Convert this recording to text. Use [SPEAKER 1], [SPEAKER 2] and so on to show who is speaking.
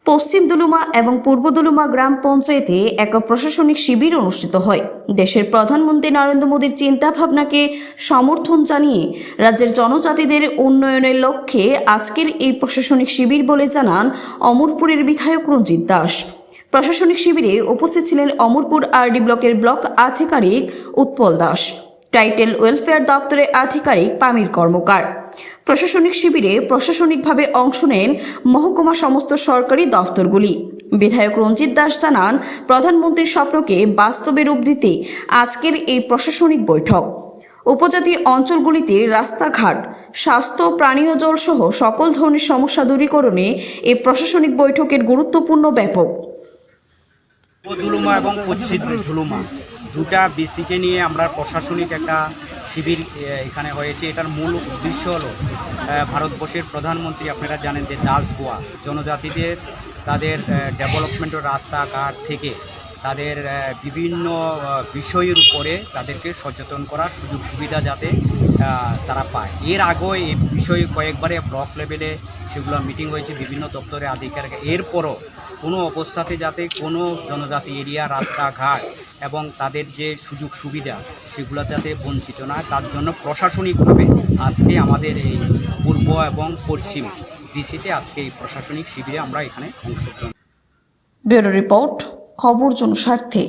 [SPEAKER 1] পশ্চিম দুলুমা এবং পূর্ব দুলুমা গ্রাম পঞ্চায়েতে এক প্রশাসনিক শিবির অনুষ্ঠিত হয়। দেশের প্রধানমন্ত্রী নরেন্দ্র মোদীর চিন্তাভাবনাকে সমর্থন জানিয়ে রাজ্যের জনজাতিদের উন্নয়নের লক্ষ্যে আজকের এই প্রশাসনিক শিবির বলে জানান অমরপুরের বিধায়ক রঞ্জিত দাস। প্রশাসনিক শিবিরে উপস্থিত ছিলেন অমরপুর আরডি ব্লকের ব্লক আধিকারিক উৎপল দাস, টাইটেল ওয়েলফেয়ার দপ্তরের আধিকারিক পামির কর্মকার। প্রশাসনিক শিবিরে প্রশাসনিকভাবে অংশ নেন মহকুমা সমস্ত সরকারি দফতরগুলি। বিধায়ক রঞ্জিত দাস জানান, প্রধানমন্ত্রীর স্বপ্নকে বাস্তবে রূপ দিতে আজকের এই প্রশাসনিক বৈঠক। উপজাতি অঞ্চলগুলিতে রাস্তাঘাট, স্বাস্থ্য, পানীয় জল সহ সকল ধরনের সমস্যা দূরীকরণে এই প্রশাসনিক বৈঠকের গুরুত্বপূর্ণ ব্যাপক।
[SPEAKER 2] দুলুমা এবং পশ্চিম দুলুমা দুটা বিসিকে নিয়ে আমরা প্রশাসনিক একটা শিবির এখানে হয়েছে। এটার মূল উদ্দেশ্য হলো ভারতবর্ষের প্রধানমন্ত্রী, আপনারা জানেন যে দাস গোয়া জনজাতিদের তাদের ডেভেলপমেন্টের রাস্তাঘাট থেকে তাদের বিভিন্ন বিষয়ের উপরে তাদেরকে সচেতন করার সুযোগ সুবিধা যাতে তারা পায়। এর আগেও এই বিষয়ে কয়েকবারে ব্লক লেভেলে সেগুলো মিটিং হয়েছে বিভিন্ন দপ্তরে আধিকারিক। এরপরও কোনো অবস্থাতে যাতে কোনো জনজাতি এরিয়া রাস্তাঘাট এবং তাদের যে সুযোগ সুবিধা সেগুলো যাতে বঞ্চিত না, তার জন্য প্রশাসনিকভাবে আজকে আমাদের এই পূর্ব এবং পশ্চিম ডিসিতে আজকে এই প্রশাসনিক শিবিরে আমরা এখানে অংশগ্রহণ।
[SPEAKER 1] ব্যুরো রিপোর্ট, খবর জনস্বার্থে।